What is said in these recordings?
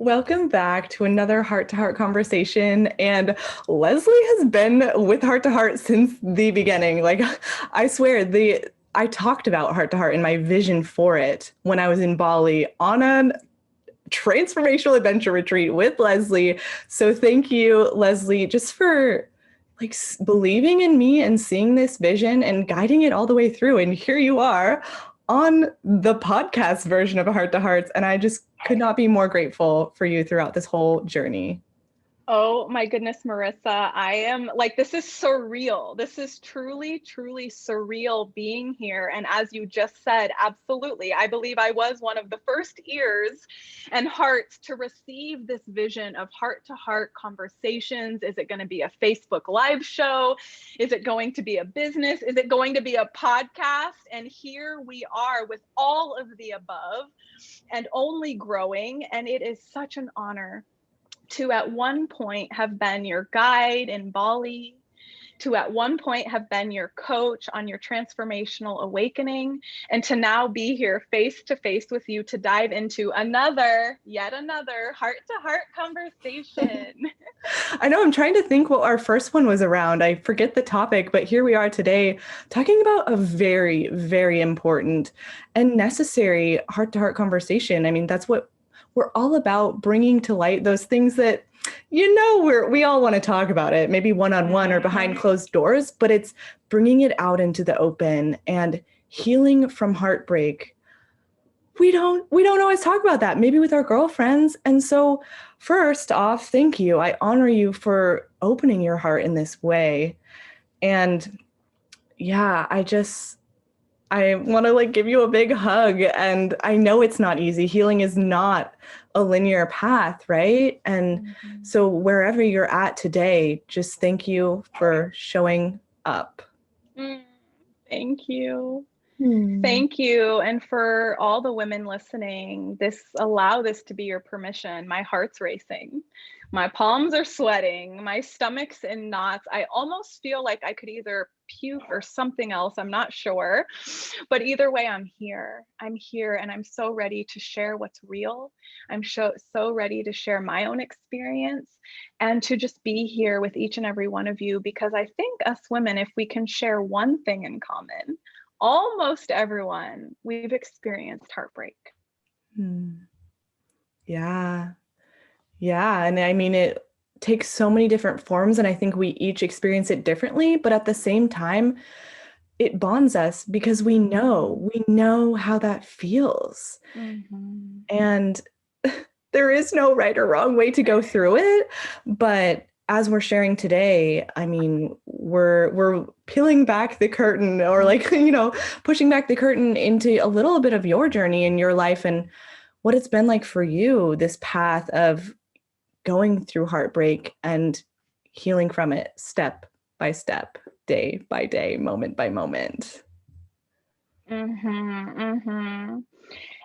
Welcome back to another heart to heart conversation. And Leslie has been with heart to heart since the beginning. Like, I swear, I talked about heart to heart in my vision for it when I was in Bali on a transformational adventure retreat with Leslie. So thank you, Leslie, just for like believing in me and seeing this vision and guiding it all the way through. And here you are on the podcast version of a Heart to Hearts. And I just could not be more grateful for you throughout this whole journey. Oh my goodness, Marissa. I am like, this is surreal. This is truly, truly surreal being here. And as you just said, absolutely. I believe I was one of the first ears and hearts to receive this vision of heart to heart conversations. Is it going to be a Facebook Live show? Is it going to be a business? Is it going to be a podcast? And here we are with all of the above and only growing. And it is such an honor to at one point have been your guide in Bali, to at one point have been your coach on your transformational awakening, and to now be here face to face with you to dive into yet another heart to heart conversation. I know I'm trying to think what our first one was around. I forget the topic, but here we are today talking about a very, very important and necessary heart to heart conversation. I mean, that's what we're all about, bringing to light those things that, we all want to talk about it, maybe one-on-one or behind closed doors, but it's bringing it out into the open and healing from heartbreak. We don't always talk about that, maybe with our girlfriends. And so first off, thank you. I honor you for opening your heart in this way. And yeah, I want to give you a big hug. And I know it's not easy. Healing is not a linear path, right? And so wherever you're at today, just thank you for showing up. Thank you. Thank you. And for all the women listening, allow this to be your permission. My heart's racing. My palms are sweating. My stomach's in knots. I almost feel like I could either puke or something else. I'm not sure. But either way, I'm here. I'm here and I'm so ready to share what's real. I'm so ready to share my own experience and to just be here with each and every one of you, because I think us women, if we can share one thing in common, almost everyone, we've experienced heartbreak. Yeah. Yeah. And I mean, it takes so many different forms, and I think we each experience it differently, but at the same time, it bonds us because we know how that feels. And there is no right or wrong way to go through it. But as we're sharing today, I mean, we're peeling back the curtain, or pushing back the curtain into a little bit of your journey in your life and what it's been like for you, this path of going through heartbreak and healing from it step by step, day by day, moment by moment.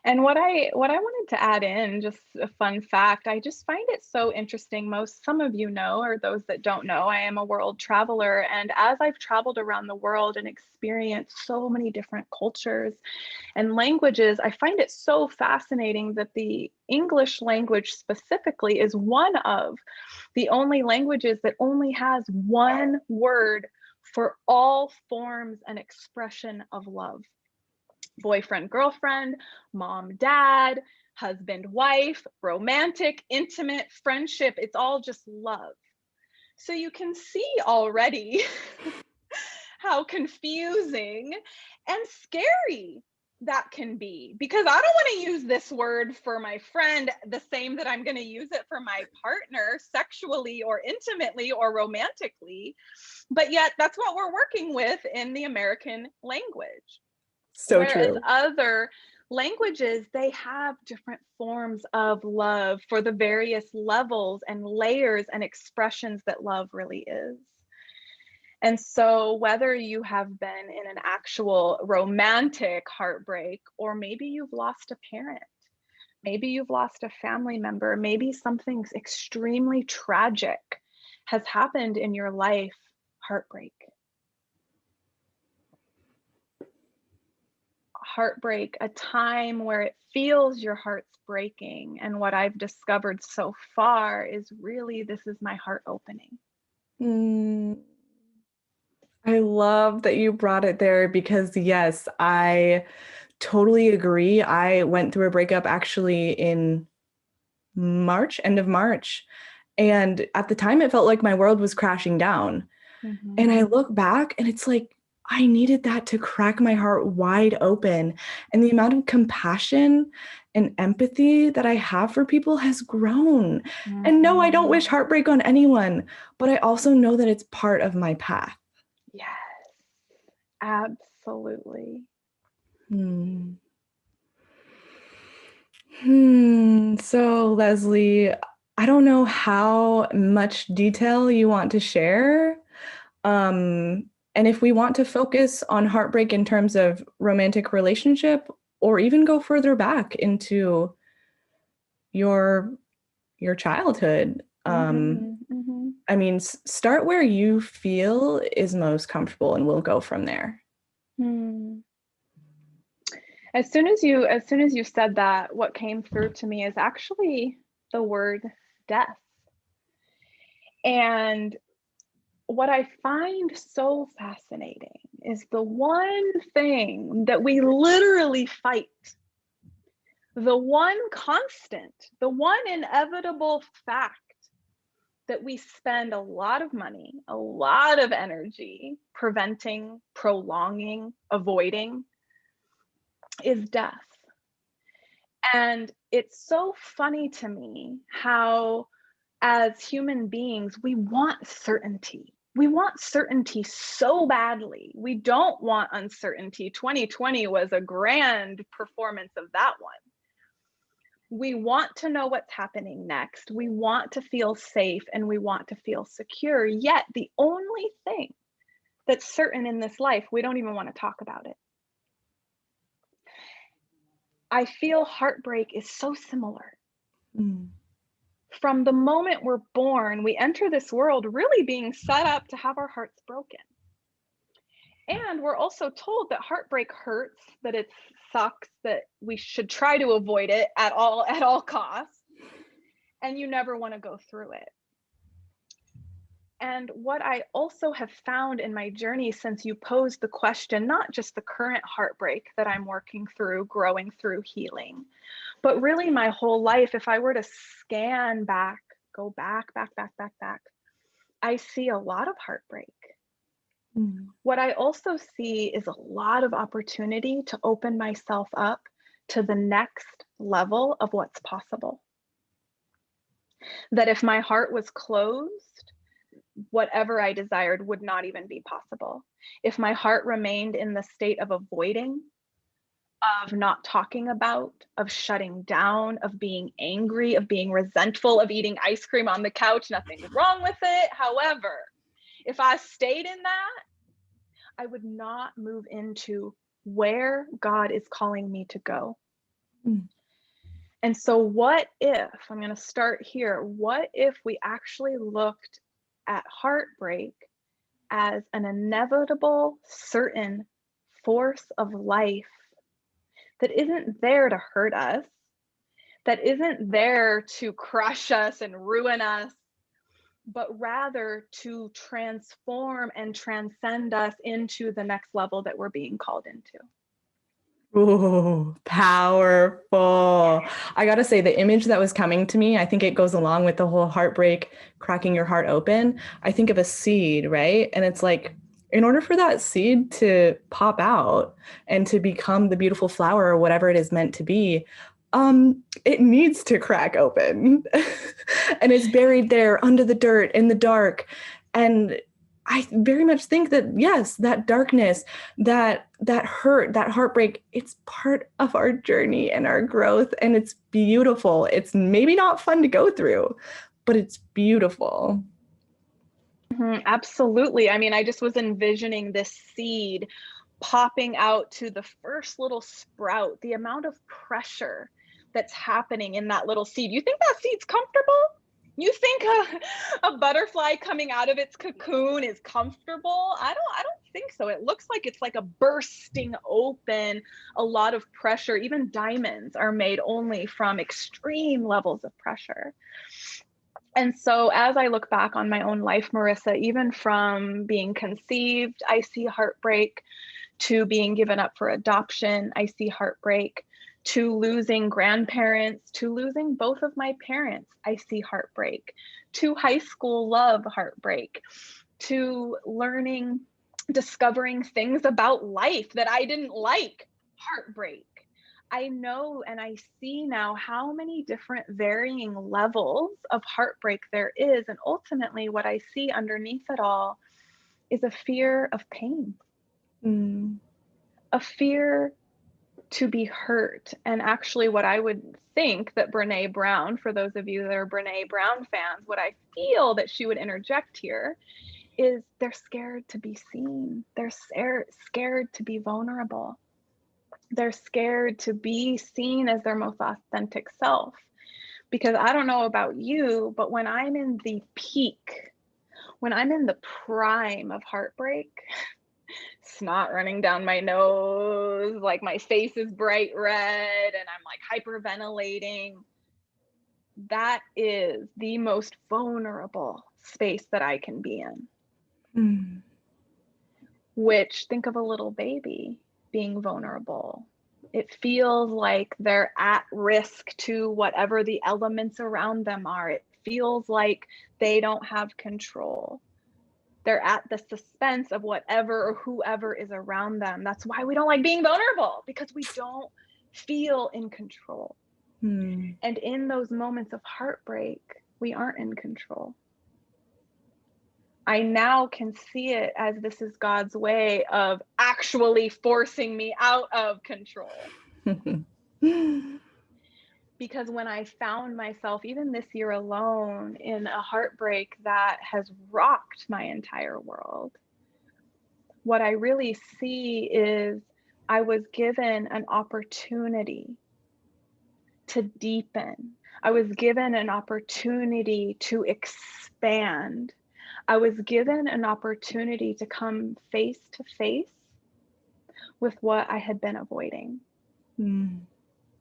And what I wanted to add in, just a fun fact, I just find it so interesting. Some of you know, or those that don't know, I am a world traveler. And as I've traveled around the world and experienced so many different cultures and languages, I find it so fascinating that the English language specifically is one of the only languages that only has one word for all forms and expression of love. Boyfriend, girlfriend, mom, dad, husband, wife, romantic, intimate, friendship. It's all just love. So you can see already how confusing and scary that can be, because I don't want to use this word for my friend the same that I'm going to use it for my partner sexually or intimately or romantically. But yet that's what we're working with in the American language. So Whereas true. other languages, they have different forms of love for the various levels and layers and expressions that love really is. And so whether you have been in an actual romantic heartbreak, or maybe you've lost a parent, maybe you've lost a family member, maybe something extremely tragic has happened in your life, heartbreak. heartbreak a time where it feels your heart's breaking. And what I've discovered so far is really this is my heart opening. Mm, I love that you brought it there because, yes, I totally agree. I went through a breakup actually in March, end of March. And at the time, it felt like my world was crashing down. And I Mm-hmm. look back and it's like, I needed that to crack my heart wide open. And the amount of compassion and empathy that I have for people has grown. And no, I don't Mm-hmm. wish heartbreak on anyone, but I also know that it's part of my path. Yes, absolutely. Hmm. So, Leslie, I don't know how much detail you want to share. And if we want to focus on heartbreak in terms of romantic relationship, or even go further back into your your childhood, Mm-hmm. Mm-hmm. I mean, start where you feel is most comfortable, and we'll go from there. Hmm. As soon as you said that, what came through to me is actually the word death. And what I find so fascinating is the one thing that we literally fight, the one constant, the one inevitable fact that we spend a lot of money, a lot of energy preventing, prolonging, avoiding is death. And it's so funny to me how, as human beings, we want certainty. We want certainty so badly. We don't want uncertainty. 2020 was a grand performance of that one. We want to know what's happening next. We want to feel safe and we want to feel secure. Yet, the only thing that's certain in this life, we don't even want to talk about it. I feel heartbreak is so similar. Mm. From the moment we're born, we enter this world really being set up to have our hearts broken. And we're also told that heartbreak hurts, that it sucks, that we should try to avoid it at all costs, and you never want to go through it. And what I also have found in my journey since you posed the question, not just the current heartbreak that I'm working through, growing through, healing, but really my whole life, if I were to scan back, go back, I see a lot of heartbreak. Mm. What I also see is a lot of opportunity to open myself up to the next level of what's possible. That if my heart was closed, whatever I desired would not even be possible. If my heart remained in the state of avoiding, of not talking about, of shutting down, of being angry, of being resentful, of eating ice cream on the couch, nothing's wrong with it. However, if I stayed in that, I would not move into where God is calling me to go. Mm. And so, what if, I'm going to start here, what if we actually looked at heartbreak as an inevitable, certain force of life that isn't there to hurt us, that isn't there to crush us and ruin us, but rather to transform and transcend us into the next level that we're being called into? Ooh, powerful. I gotta say, the image that was coming to me, I think it goes along with the whole heartbreak, cracking your heart open. I think of a seed, right? And it's like, in order for that seed to pop out and to become the beautiful flower or whatever it is meant to be, it needs to crack open. And it's buried there under the dirt in the dark. And I very much think that, yes, that darkness, that hurt, that heartbreak, it's part of our journey and our growth, and it's beautiful. It's maybe not fun to go through, but it's beautiful. Absolutely. I mean, I just was envisioning this seed popping out to the first little sprout, the amount of pressure that's happening in that little seed. You think that seed's comfortable? You think a butterfly coming out of its cocoon is comfortable? I don't think so. It looks like it's like a bursting open, a lot of pressure. Even diamonds are made only from extreme levels of pressure. And so as I look back on my own life, Marissa, even from being conceived, I see heartbreak, to being given up for adoption, I see heartbreak, to losing grandparents, to losing both of my parents, I see heartbreak, to high school love, heartbreak, to learning, discovering things about life that I didn't like, heartbreak. I know and I see now how many different varying levels of heartbreak there is. And ultimately, what I see underneath it all is a fear of pain, Mm. a fear to be hurt. And actually, what I would think that Brene Brown, for those of you that are Brene Brown fans, what I feel that she would interject here is they're scared to be seen. They're scared to be vulnerable. They're scared to be seen as their most authentic self. Because I don't know about you, but when I'm in the peak, when I'm in the prime of heartbreak, snot running down my nose, like my face is bright red and I'm like hyperventilating, that is the most vulnerable space that I can be in. Mm. Which, think of a little baby being vulnerable. It feels like they're at risk to whatever the elements around them are. It feels like they don't have control. They're at the suspense of whatever or whoever is around them. That's why we don't like being vulnerable, because we don't feel in control. Mm. And in those moments of heartbreak, we aren't in control. I now can see it as this is God's way of actually forcing me out of control. Because when I found myself, even this year alone, in a heartbreak that has rocked my entire world, what I really see is I was given an opportunity to deepen. I was given an opportunity to expand. I was given an opportunity to come face to face with what I had been avoiding, Mm.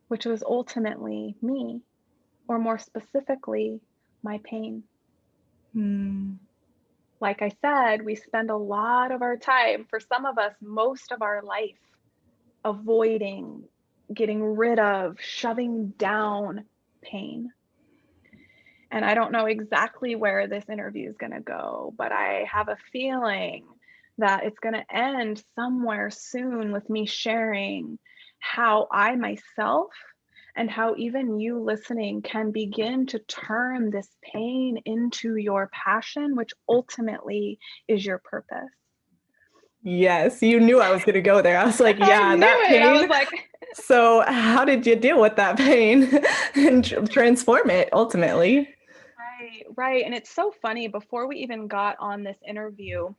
which was ultimately me, or more specifically, my pain. Mm. Like I said, we spend a lot of our time, for some of us, most of our life, avoiding, getting rid of, shoving down pain. And I don't know exactly where this interview is going to go, but I have a feeling that it's going to end somewhere soon with me sharing how I myself, and how even you listening, can begin to turn this pain into your passion, which ultimately is your purpose. Yes, you knew I was going to go there. I was like, I yeah, knew that it. I pain. was like, So, how did you deal with that pain and transform it ultimately? right, right. And it's so funny. Before we even got on this interview,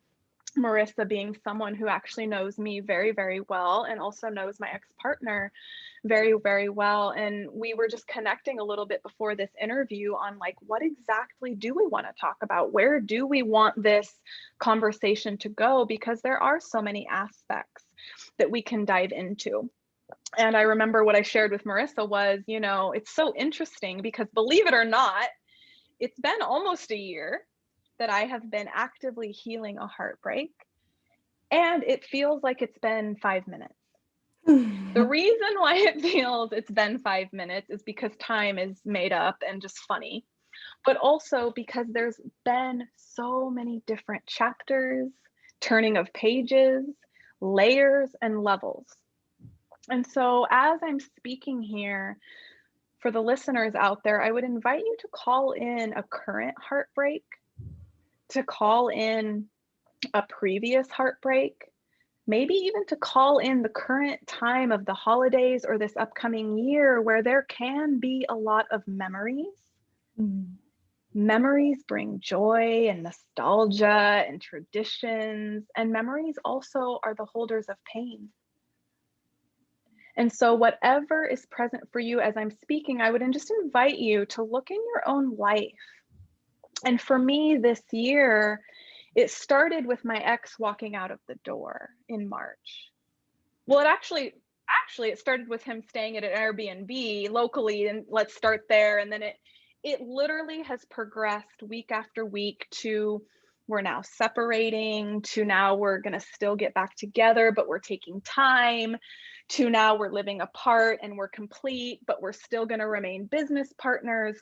Marissa, being someone who actually knows me very, very well, and also knows my ex-partner very, very well. And we were just connecting a little bit before this interview on like, what exactly do we want to talk about? Where do we want this conversation to go? Because there are so many aspects that we can dive into. And I remember what I shared with Marissa was, it's so interesting because, believe it or not, it's been almost a year that I have been actively healing a heartbreak, and it feels like it's been 5 minutes. The reason why it feels it's been 5 minutes is because time is made up and just funny, but also because there's been so many different chapters, turning of pages, layers, and levels. And so, as I'm speaking here, for the listeners out there, I would invite you to call in a current heartbreak, to call in a previous heartbreak, maybe even to call in the current time of the holidays or this upcoming year where there can be a lot of memories. Mm. Memories bring joy and nostalgia and traditions, and memories also are the holders of pain. And so, whatever is present for you as I'm speaking, I would just invite you to look in your own life And for me this year, it started with my ex walking out of the door in March. Well, actually it started with him staying at an Airbnb locally, and let's start there. And then it literally has progressed week after week to we're now separating, to now we're going to still get back together, but we're taking time, to now we're living apart and we're complete, but we're still going to remain business partners,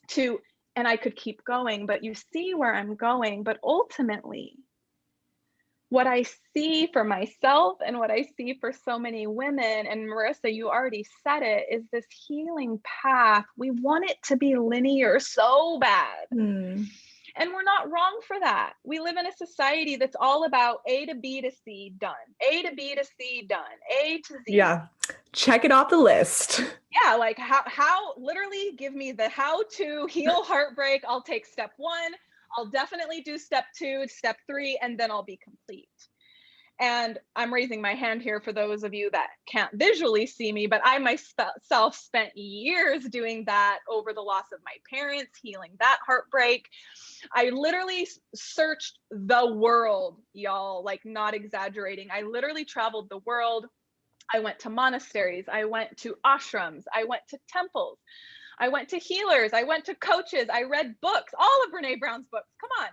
to, and I could keep going, but you see where I'm going. But ultimately, what I see for myself and what I see for so many women, and Marissa, you already said it, is this healing path. We want it to be linear so bad. Hmm. And we're not wrong for that. We live in a society that's all about A to B to C done, A to B to C done, A to Z. Yeah. Check it off the list. Yeah, like how literally give me the how to heal heartbreak. I'll take step 1. I'll definitely do step 2, step 3, and then I'll be complete. And I'm raising my hand here for those of you that can't visually see me, but I myself spent years doing that over the loss of my parents, healing that heartbreak. I literally searched the world, y'all, like not exaggerating. I literally traveled the world. I went to monasteries. I went to ashrams. I went to temples. I went to healers. I went to coaches. I read books, all of Brene Brown's books. Come on.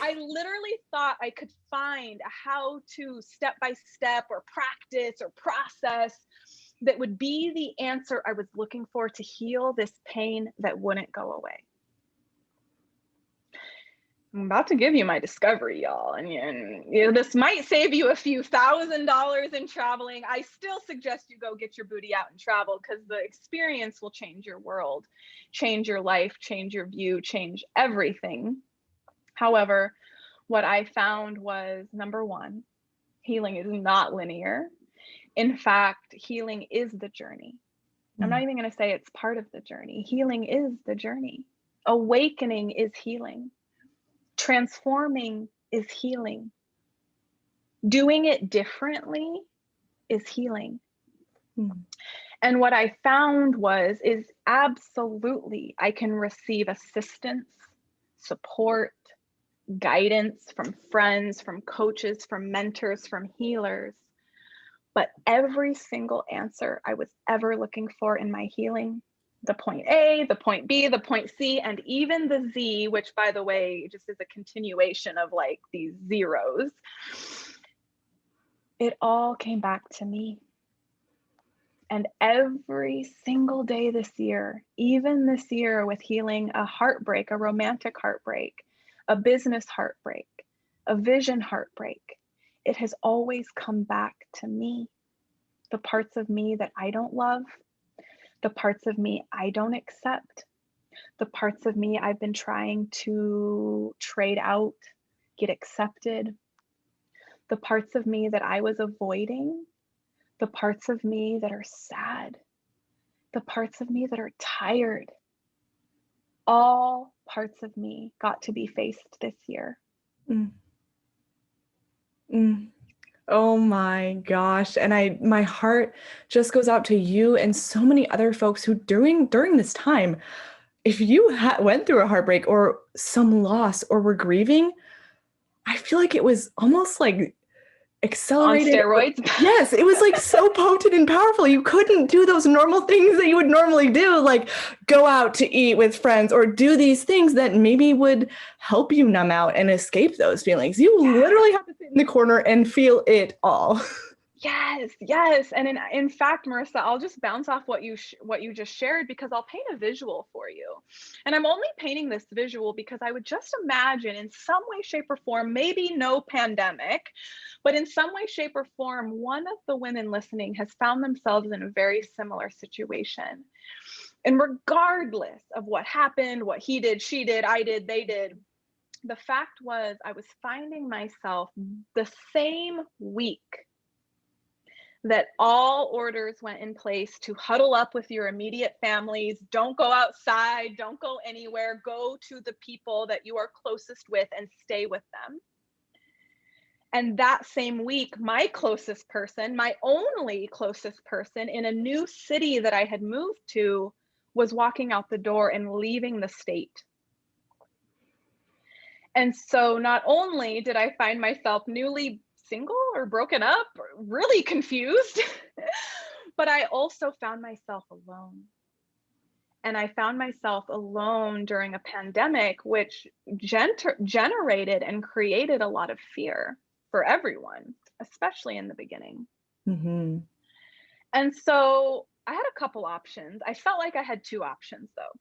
I literally thought I could find a how to step by step or practice or process that would be the answer I was looking for to heal this pain that wouldn't go away. I'm about to give you my discovery, y'all. And you know, this might save you a few $1,000s in traveling. I still suggest you go get your booty out and travel, because the experience will change your world, change your life, change your view, change everything. However, what I found was, number 1, healing is not linear. In fact, healing is the journey. I'm not even going to say it's part of the journey. Healing is the journey. Awakening is healing. Transforming is healing. Doing it differently is healing. And what I found is absolutely I can receive assistance, support, guidance from friends, from coaches, from mentors, from healers. But every single answer I was ever looking for in my healing, the point A, the point B, the point C, and even the Z, which, by the way, just is a continuation of like these zeros, it all came back to me. And every single day this year, even this year with healing a heartbreak, a romantic heartbreak, a business heartbreak, a vision heartbreak, it has always come back to me. The parts of me that I don't love, the parts of me I don't accept, the parts of me I've been trying to trade out, get accepted, the parts of me that I was avoiding, the parts of me that are sad, the parts of me that are tired. All parts of me got to be faced this year. Oh my gosh. And my heart just goes out to you and so many other folks who during this time, if you went through a heartbreak or some loss or were grieving, I feel like it was almost like accelerated. On steroids? Yes, it was like so potent and powerful. You couldn't do those normal things that you would normally do, like go out to eat with friends or do these things that maybe would help you numb out and escape those feelings. You literally have to sit in the corner and feel it all. Yes. And in fact, Marissa, I'll just bounce off what you just shared, because I'll paint a visual for you. And I'm only painting this visual because I would just imagine in some way, shape, or form, maybe no pandemic, but in some way, shape, or form, one of the women listening has found themselves in a very similar situation. And regardless of what happened, what he did, she did, I did, they did, the fact was I was finding myself the same week that all orders went in place to huddle up with your immediate families, don't go outside, don't go anywhere, go to the people that you are closest with and stay with them. And that same week, my closest person, my only closest person in a new city that I had moved to, was walking out the door and leaving the state. And so not only did I find myself newly single or broken up, or really confused, but I also found myself alone. And I found myself alone during a pandemic, which generated and created a lot of fear for everyone, especially in the beginning. Mm-hmm. And so I had a couple options. I felt like I had two options though.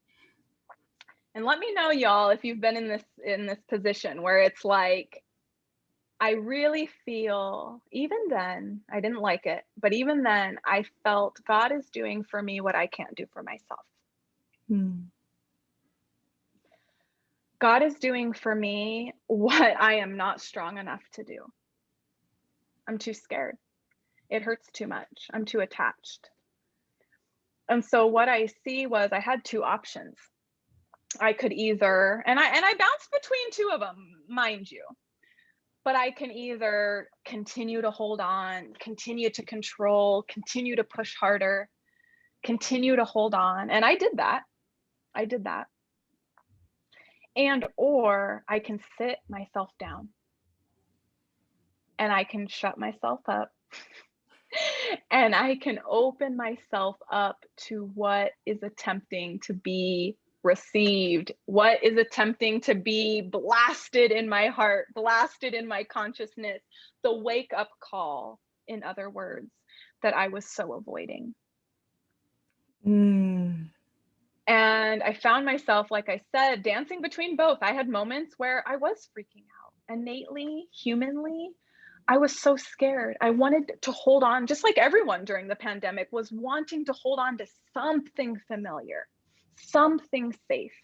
And let me know, y'all, if you've been in this position where it's like, I really feel, even then, I didn't like it, but even then, I felt God is doing for me what I can't do for myself. Mm. God is doing for me what I am not strong enough to do. I'm too scared. It hurts too much. I'm too attached. And so what I see was I had two options. I could either, and I bounced between two of them, mind you, but I can either continue to hold on, continue to control, continue to push harder, continue to hold on. And I did that. I did that. And or I can sit myself down and I can shut myself up and I can open myself up to what is attempting to be received, what is attempting to be blasted in my heart, blasted in my consciousness, the wake up call, in other words, that I was so avoiding. Mm. And I found myself, like I said, dancing between both. I had moments where I was freaking out, innately, humanly. I was so scared. I wanted to hold on, just like everyone during the pandemic was wanting to hold on to something familiar, something safe.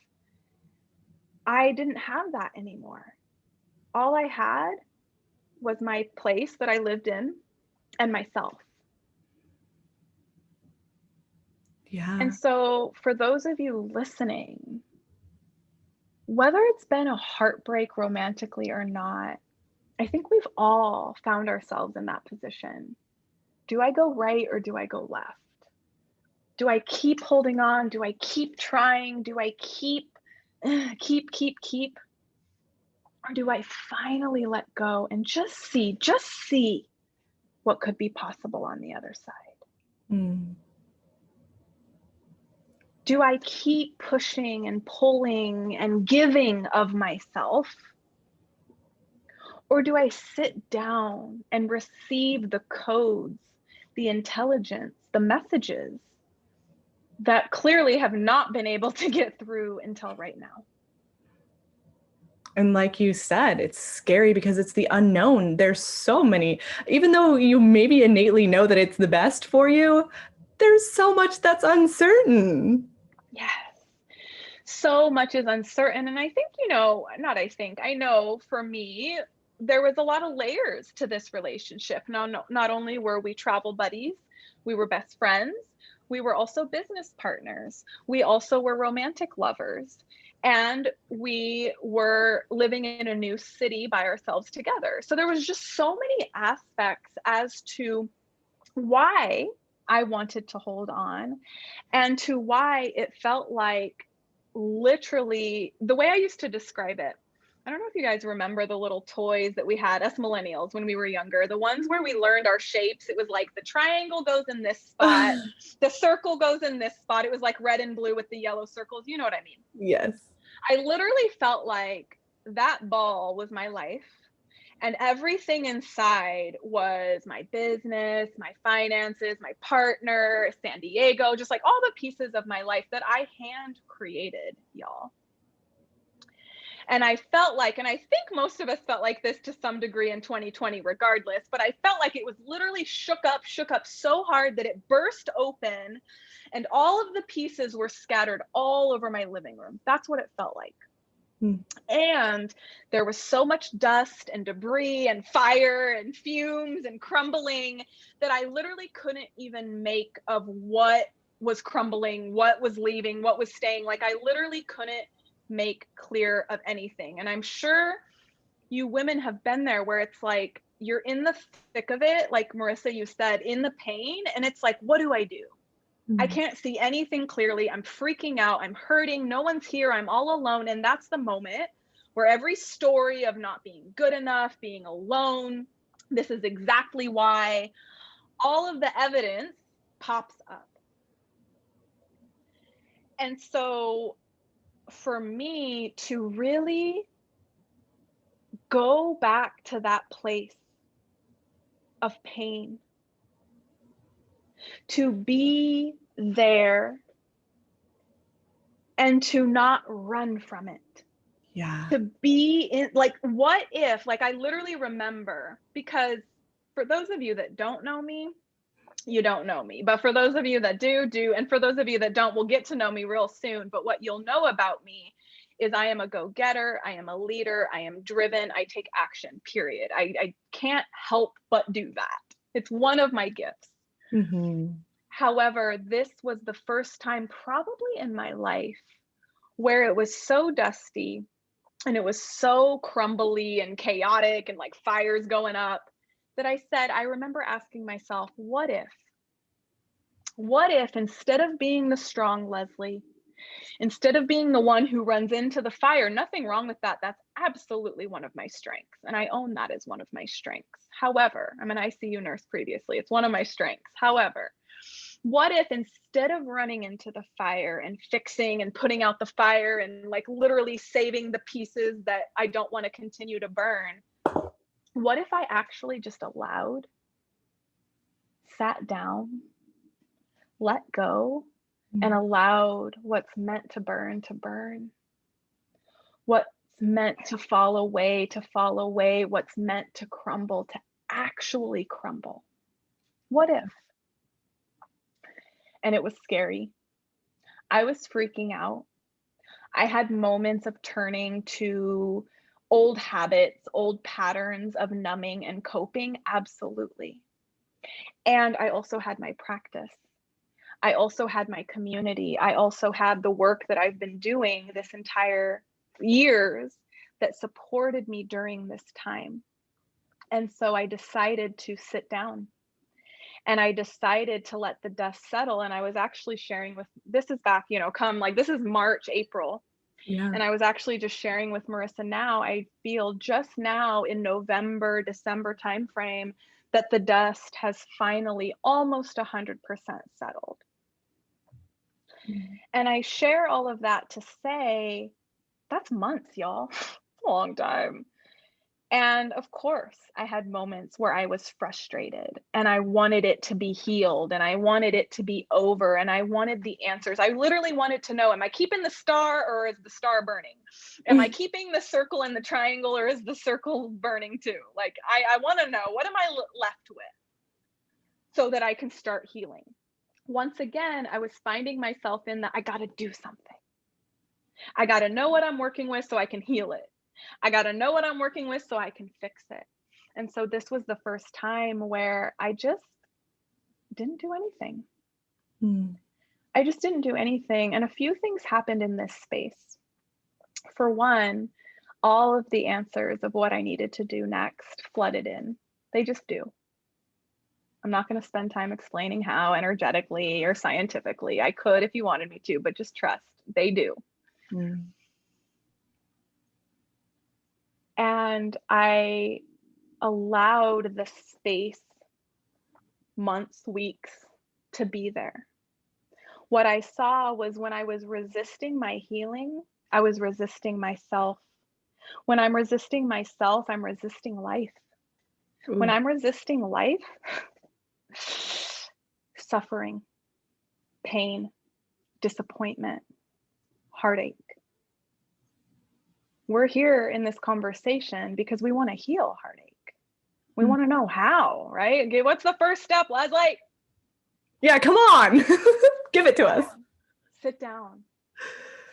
I didn't have that anymore. All I had was my place that I lived in and myself. And Yeah. so, for those of you listening, whether it's been a heartbreak romantically or not, I think we've all found ourselves in that position. Do I go right or do I go left? Do I keep holding on? Do I keep trying? Do I keep? Or do I finally let go and just see what could be possible on the other side? Mm. Do I keep pushing and pulling and giving of myself? Or do I sit down and receive the codes, the intelligence, the messages that clearly have not been able to get through until right now? And like you said, it's scary because it's the unknown. There's so many, even though you maybe innately know that it's the best for you, there's so much that's uncertain. Yes. So much is uncertain. And I think, I know for me, there was a lot of layers to this relationship. Now, not only were we travel buddies, we were best friends, we were also business partners, we also were romantic lovers, and we were living in a new city by ourselves together. So there was just so many aspects as to why I wanted to hold on and to why it felt like, literally, the way I used to describe it, I don't know if you guys remember the little toys that we had, us millennials, when we were younger, the ones where we learned our shapes. It was like the triangle goes in this spot, the circle goes in this spot. It was like red and blue with the yellow circles. You know what I mean? Yes. I literally felt like that ball was my life. And everything inside was my business, my finances, my partner, San Diego, just like all the pieces of my life that I hand created, y'all. And I felt like, and I think most of us felt like this to some degree in 2020, regardless, but I felt like it was literally shook up so hard that it burst open and all of the pieces were scattered all over my living room. That's what it felt like. And there was so much dust and debris and fire and fumes and crumbling that I literally couldn't even make of what was crumbling, what was leaving, what was staying. Like, I literally couldn't make clear of anything. And I'm sure you women have been there where it's like you're in the thick of it, like Marissa, you said, in the pain. And it's like, what do? I can't see anything clearly. I'm freaking out. I'm hurting. No one's here. I'm all alone. And that's the moment where every story of not being good enough, being alone, this is exactly why, all of the evidence pops up. And so for me to really go back to that place of pain, to be there and to not run from it, Yeah. to be in, like, what if, like, I literally remember, because for those of you that don't know me, you don't know me. But for those of you that do. And for those of you that don't, will get to know me real soon. But what you'll know about me is I am a go-getter. I am a leader. I am driven. I take action, period. I can't help but do that. It's one of my gifts. Mm-hmm. However, this was the first time probably in my life where it was so dusty and it was so crumbly and chaotic and like fires going up, that I remember asking myself, what if instead of being the strong Leslie, instead of being the one who runs into the fire, nothing wrong with that. That's absolutely one of my strengths. And I own that as one of my strengths. However, I'm an ICU nurse previously. It's one of my strengths. However, what if instead of running into the fire and fixing and putting out the fire and like literally saving the pieces that I don't want to continue to burn, what if I actually just allowed, sat down, let go, and allowed what's meant to burn, what's meant to fall away, what's meant to crumble, to actually crumble? What if? And it was scary. I was freaking out. I had moments of turning to old habits, old patterns of numbing and coping, absolutely. And I also had my practice. I also had my community. I also had the work that I've been doing this entire years that supported me during this time. And so I decided to sit down and I decided to let the dust settle. And I was actually sharing with, this is back, come like, this is March, April. Yeah. And I was actually just sharing with Marissa now, I feel just now in November, December timeframe, that the dust has finally almost 100% settled. And I share all of that to say, that's months, y'all. It's a long time. And of course, I had moments where I was frustrated and I wanted it to be healed and I wanted it to be over and I wanted the answers. I literally wanted to know, am I keeping the star or is the star burning? Am I keeping the circle and the triangle or is the circle burning too? Like, I want to know, what am I left with so that I can start healing? Once again, I was finding myself in that I got to do something. I got to know what I'm working with so I can heal it. I got to know what I'm working with so I can fix it. And so this was the first time where I just didn't do anything. I just didn't do anything. And a few things happened in this space. For one, all of the answers of what I needed to do next flooded in. They just do. I'm not going to spend time explaining how energetically or scientifically. I could if you wanted me to, but just trust, they do. And I allowed the space, months, weeks, to be there. What I saw was when I was resisting my healing, I was resisting myself. When I'm resisting myself, I'm resisting life. When I'm resisting life, suffering, pain, disappointment, heartache. We're here in this conversation because we want to heal heartache. We want to know how, right? Okay, what's the first step, Leslie? Yeah, come on. Give it to us. Sit down.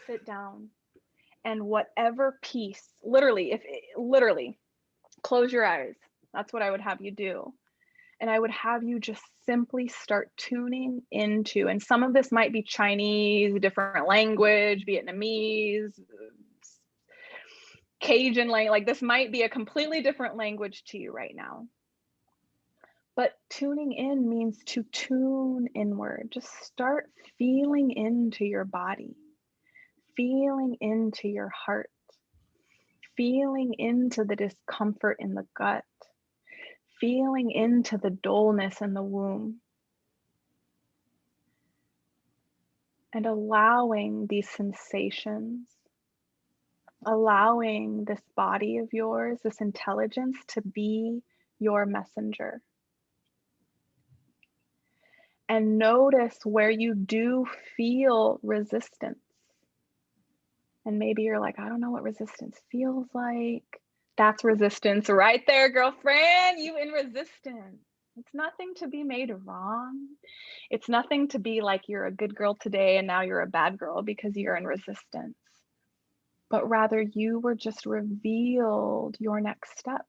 Sit down. And whatever piece, literally, close your eyes. That's what I would have you do. And I would have you just simply start tuning into, and some of this might be Chinese, different language, Vietnamese, Cajun language, like this might be a completely different language to you right now. But tuning in means to tune inward. Just start feeling into your body, feeling into your heart, feeling into the discomfort in the gut, feeling into the dullness in the womb, and allowing these sensations, allowing this body of yours, this intelligence, to be your messenger. And notice where you do feel resistance. And maybe you're like, I don't know what resistance feels like. That's resistance right there, girlfriend. You in resistance. It's nothing to be made wrong. It's nothing to be like you're a good girl today and now you're a bad girl because you're in resistance. But rather, you were just revealed your next step.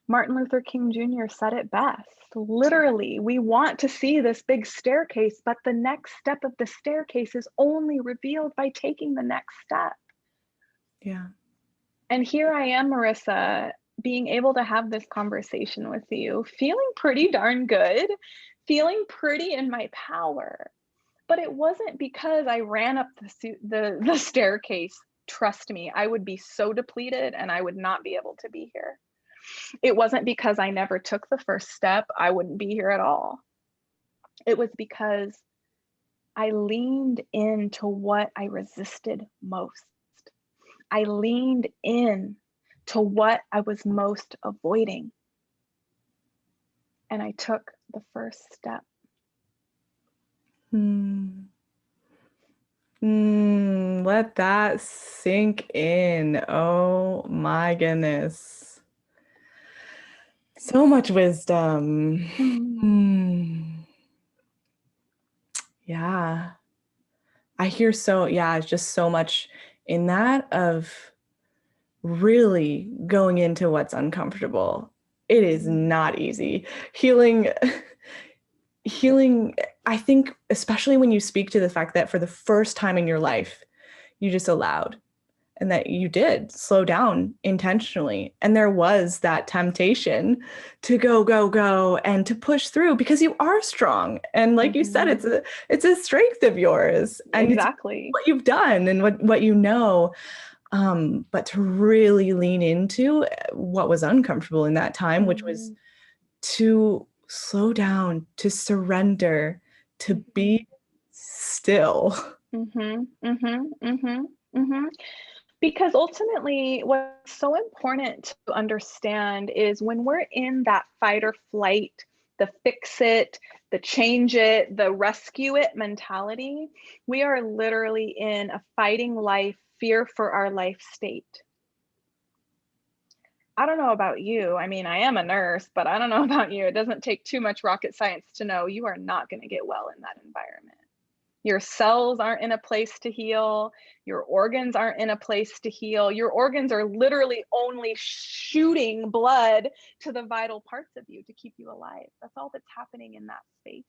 Martin Luther King Jr. said it best. Literally, we want to see this big staircase, but the next step of the staircase is only revealed by taking the next step. Yeah. And here I am, Marissa, being able to have this conversation with you, feeling pretty darn good, feeling pretty in my power. But it wasn't because I ran up the staircase. Trust me, I would be so depleted and I would not be able to be here. It wasn't because I never took the first step. I wouldn't be here at all. It was because I leaned into what I resisted most. I leaned in to what I was most avoiding. And I took the first step. Let that sink in. Oh my goodness. So much wisdom. Yeah. I hear just so much in that of really going into what's uncomfortable. It is not easy. Healing, I think, especially when you speak to the fact that for the first time in your life, you just allowed and that you did slow down intentionally. And there was that temptation to go, and to push through because you are strong. And like you said, it's a strength of yours. And exactly. It's what you've done and what you know. But to really lean into what was uncomfortable in that time, which was to slow down, to surrender, to be still. Because ultimately, what's so important to understand is when we're in that fight or flight, the fix it, the change it, the rescue it mentality, we are literally in a fighting life, fear for our life state. I don't know about you. I mean, I am a nurse, but I don't know about you. It doesn't take too much rocket science to know you are not going to get well in that environment. Your cells aren't in a place to heal. Your organs aren't in a place to heal. Your organs are literally only shooting blood to the vital parts of you to keep you alive. That's all that's happening in that space.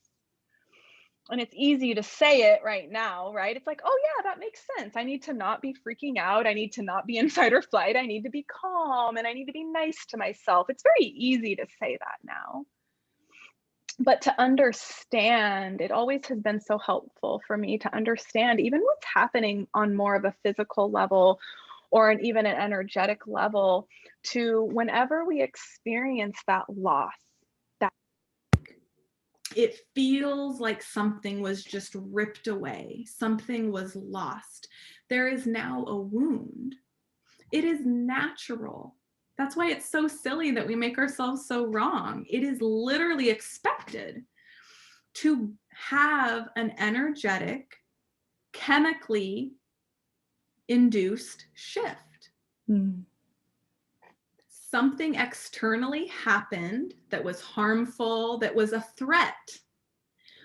And it's easy to say it right now, right? It's like, oh yeah, that makes sense. I need to not be freaking out. I need to not be in fight or flight. I need to be calm and I need to be nice to myself. It's very easy to say that now. But to understand, it always has been so helpful for me to understand even what's happening on more of a physical level or even an energetic level, to whenever we experience that loss, that it feels like something was just ripped away, something was lost. There is now a wound. It is natural. That's why it's so silly that we make ourselves so wrong. It is literally expected to have an energetic, chemically induced shift. Something externally happened that was harmful, that was a threat.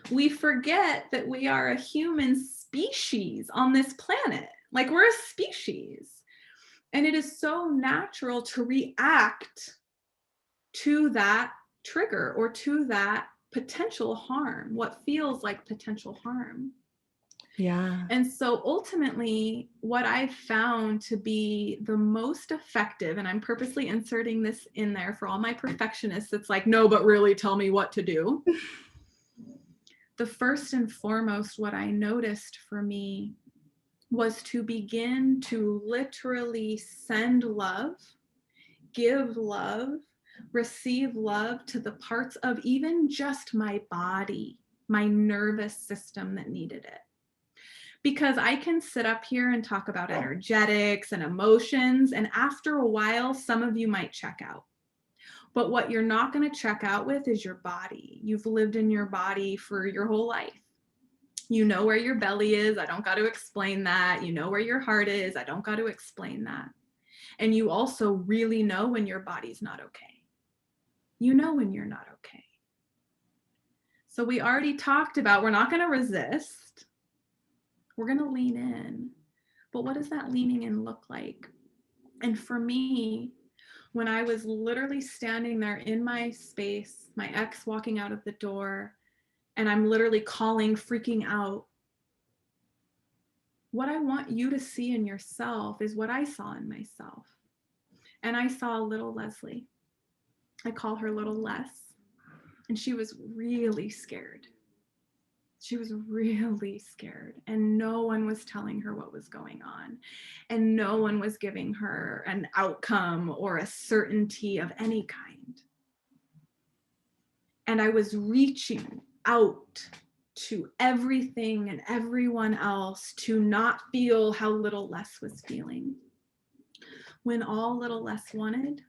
We forget that we are a human species on this planet. Like, we're a species. And it is so natural to react to that trigger or to that potential harm, what feels like potential harm. Yeah. And so ultimately, what I've found to be the most effective, and I'm purposely inserting this in there for all my perfectionists, it's like, no, but really tell me what to do. The first and foremost, what I noticed for me was to begin to literally send love, give love, receive love to the parts of even just my body, my nervous system that needed it. Because I can sit up here and talk about energetics and emotions, and after a while, some of you might check out. But what you're not going to check out with is your body. You've lived in your body for your whole life. You know where your belly is. I don't got to explain that. You know where your heart is. I don't got to explain that. And you also really know when your body's not okay. You know when you're not okay. So we already talked about, we're not going to resist. We're going to lean in. But what does that leaning in look like? And for me, when I was literally standing there in my space, my ex walking out of the door, and I'm literally calling, freaking out, what I want you to see in yourself is what I saw in myself. And I saw little Leslie. I call her little Les. And she was really scared. She was really scared. And no one was telling her what was going on. And no one was giving her an outcome or a certainty of any kind. And I was reaching out to everything and everyone else to not feel how little Les was feeling. When all little Les wanted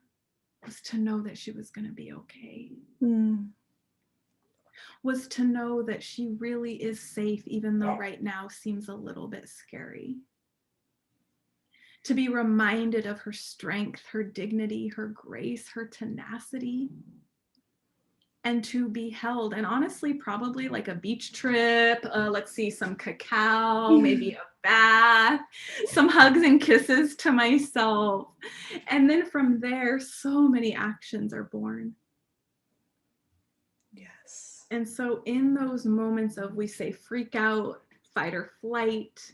was to know that she was going to be okay. Was to know that she really is safe, even though right now seems a little bit scary. To be reminded of her strength, her dignity, her grace, her tenacity. And to be held, and honestly, probably like a beach trip, let's see, some cacao, maybe a bath, some hugs and kisses to myself. And then from there, so many actions are born. Yes. And so in those moments of, we say, freak out, fight or flight,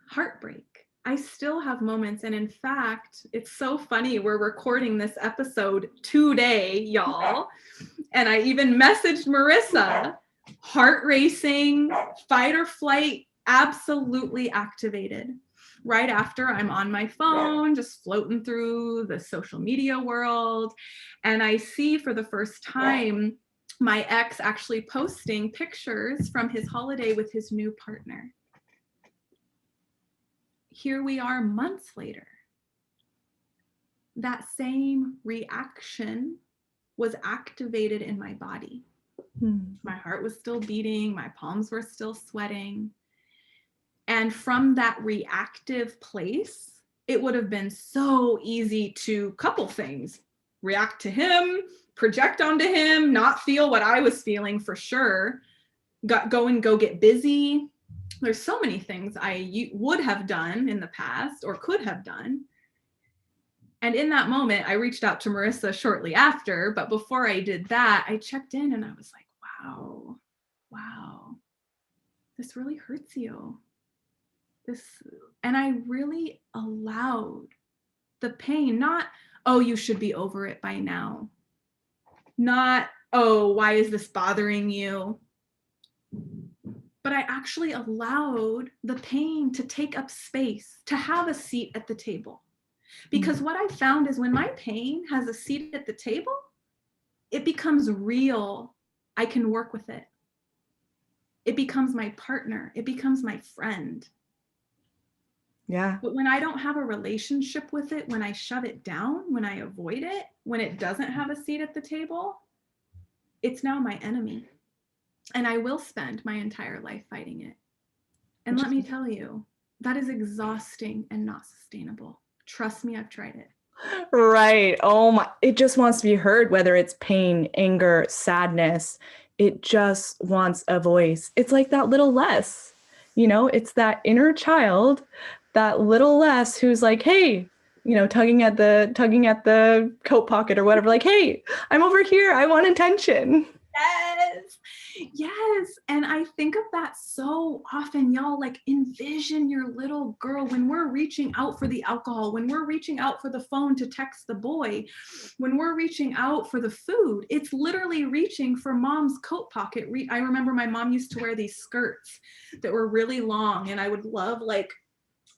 heartbreak, I still have moments. And in fact, it's so funny. We're recording this episode today, y'all. And I even messaged Marissa, heart racing, fight or flight, absolutely activated. Right after, I'm on my phone, just floating through the social media world. And I see for the first time, my ex actually posting pictures from his holiday with his new partner. Here we are months later. That same reaction was activated in my body. My heart was still beating, my palms were still sweating. And from that reactive place, it would have been so easy to couple things, react to him, project onto him, not feel what I was feeling for sure, go get busy. There's so many things I would have done in the past or could have done. And in that moment, I reached out to Marissa shortly after, but before I did that, I checked in and I was like, wow, this really hurts you. And I really allowed the pain, not, oh, you should be over it by now. Not, oh, why is this bothering you? But I actually allowed the pain to take up space, to have a seat at the table. Because what I found is when my pain has a seat at the table, it becomes real. I can work with it. It becomes my partner. It becomes my friend. Yeah. But when I don't have a relationship with it, when I shut it down, when I avoid it, when it doesn't have a seat at the table, it's now my enemy. And I will spend my entire life fighting it. And let me tell you, that is exhausting and not sustainable. Trust me, I've tried it. Right. Oh my, it just wants to be heard, whether it's pain, anger, sadness. It just wants a voice. It's like that little Les, it's that inner child, that little Les who's like, hey, tugging at the coat pocket or whatever, like, hey, I'm over here. I want attention. Yes. And I think of that so often, y'all. Like, envision your little girl when we're reaching out for the alcohol, when we're reaching out for the phone to text the boy, when we're reaching out for the food, it's literally reaching for mom's coat pocket. I remember my mom used to wear these skirts that were really long, and I would love, like,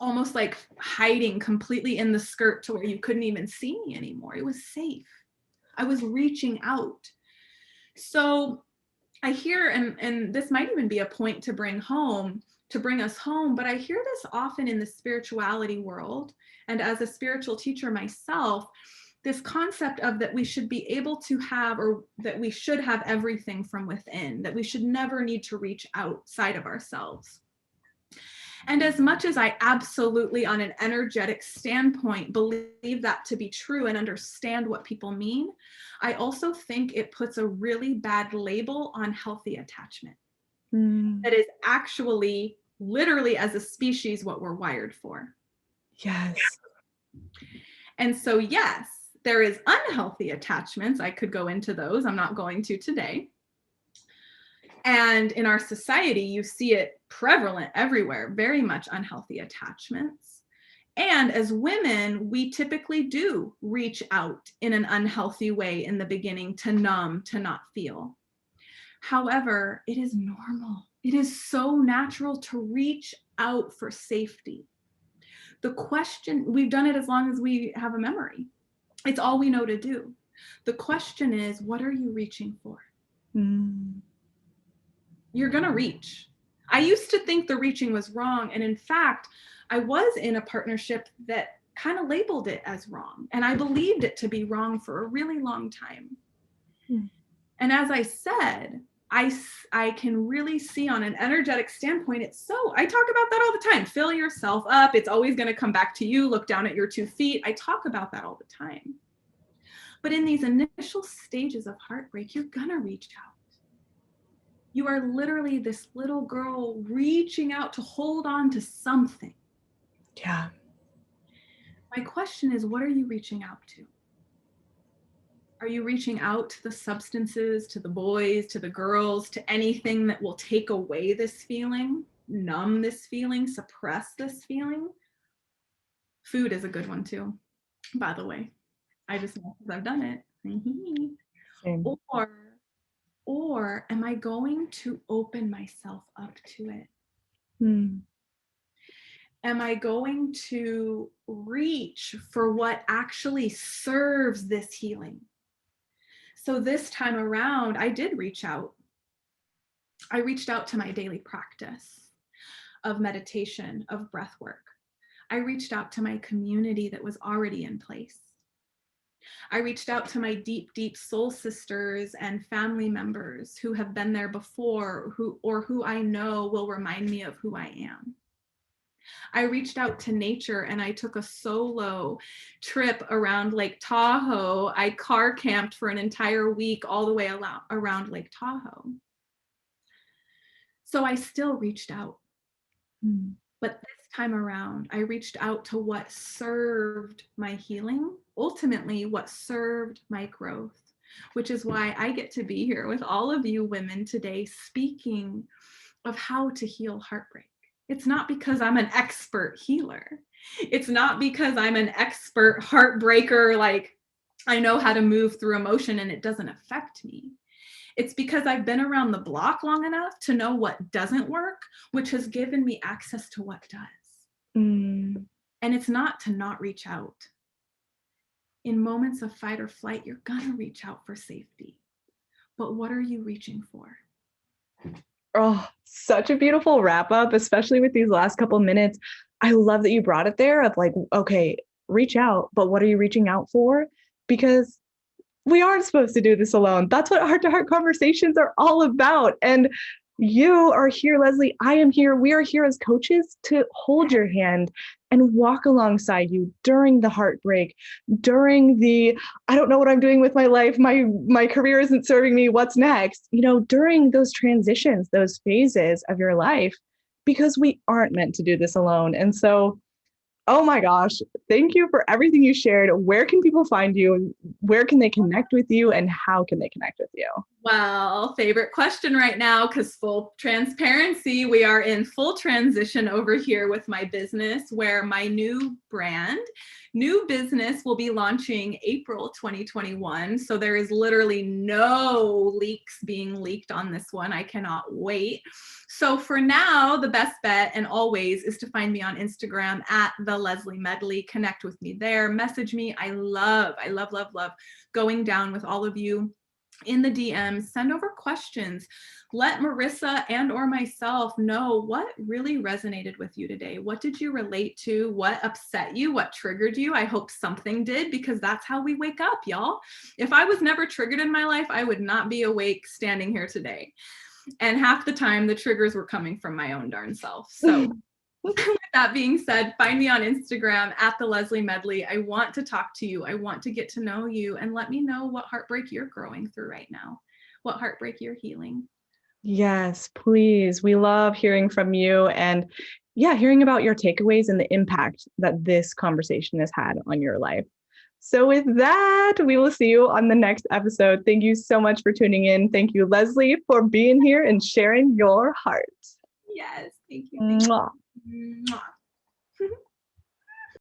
almost like hiding completely in the skirt to where you couldn't even see me anymore. It was safe. I was reaching out. So I hear, and this might even be a point to bring us home, but I hear this often in the spirituality world. And as a spiritual teacher myself, this concept of that we should be able to have, or that we should have everything from within, that we should never need to reach outside of ourselves. And as much as I absolutely, on an energetic standpoint, believe that to be true and understand what people mean, I also think it puts a really bad label on healthy attachment. That is actually, literally, as a species, what we're wired for. Yes. And so, yes, there is unhealthy attachments. I could go into those. I'm not going to today. And in our society, you see it prevalent everywhere, very much unhealthy attachments. And as women, we typically do reach out in an unhealthy way in the beginning to numb, to not feel. However, it is normal. It is so natural to reach out for safety. The question, we've done it as long as we have a memory. It's all we know to do. The question is, what are you reaching for? You're going to reach. I used to think the reaching was wrong. And in fact, I was in a partnership that kind of labeled it as wrong. And I believed it to be wrong for a really long time. And as I said, I can really see on an energetic standpoint, I talk about that all the time. Fill yourself up. It's always going to come back to you. Look down at your 2 feet. I talk about that all the time. But in these initial stages of heartbreak, you're going to reach out. You are literally this little girl reaching out to hold on to something. Yeah. My question is, what are you reaching out to? Are you reaching out to the substances, to the boys, to the girls, to anything that will take away this feeling, numb this feeling, suppress this feeling? Food is a good one too, by the way. I just know because I've done it. Same. Or am I going to open myself up to it? Am I going to reach for what actually serves this healing? So this time around, I did reach out. I reached out to my daily practice of meditation, of breath work. I reached out to my community that was already in place. I reached out to my deep, deep soul sisters and family members who have been there before, who I know will remind me of who I am. I reached out to nature and I took a solo trip around Lake Tahoe. I car camped for an entire week all the way around Lake Tahoe. So I still reached out. But this time around, I reached out to what served my healing, ultimately what served my growth, which is why I get to be here with all of you women today speaking of how to heal heartbreak. It's not because I'm an expert healer. It's not because I'm an expert heartbreaker, like I know how to move through emotion and it doesn't affect me. It's because I've been around the block long enough to know what doesn't work, which has given me access to what does. And it's not to not reach out. In moments of fight or flight, you're gonna reach out for safety. But what are you reaching for? Oh, such a beautiful wrap up, especially with these last couple minutes. I love that you brought it there of like, okay, reach out, but what are you reaching out for? Because we aren't supposed to do this alone. That's what heart-to-heart conversations are all about. And you are here, Leslie. I am here. We are here as coaches to hold your hand and walk alongside you during the heartbreak, during the, I don't know what I'm doing with my life. My career isn't serving me. What's next? During those transitions, those phases of your life, because we aren't meant to do this alone. And so Oh my gosh. Thank you for everything you shared. Where can people find you? Where can they connect with you? And how can they connect with you? Well, favorite question right now, because full transparency, we are in full transition over here with my business, where my new business will be launching April 2021. So there is literally no leaks being leaked on this one. I cannot wait. So for now, the best bet, and always, is to find me on Instagram at the Leslie Medley. Connect with me there. Message me. I love going down with all of you in the DMs. Send over questions. Let Marissa and or myself know what really resonated with you today. What did you relate to? What upset you? What triggered you? I hope something did, because that's how we wake up, y'all. If I was never triggered in my life, I would not be awake standing here today. And half the time the triggers were coming from my own darn self. So with that being said, find me on Instagram at the Leslie Medley. I want to talk to you. I want to get to know you, and let me know what heartbreak you're growing through right now, what heartbreak you're healing. Yes, please. We love hearing from you, and yeah, hearing about your takeaways and the impact that this conversation has had on your life. So with that, we will see you on the next episode. Thank you so much for tuning in. Thank you, Leslie, for being here and sharing your heart. Yes, thank you. Mwah. Mwah.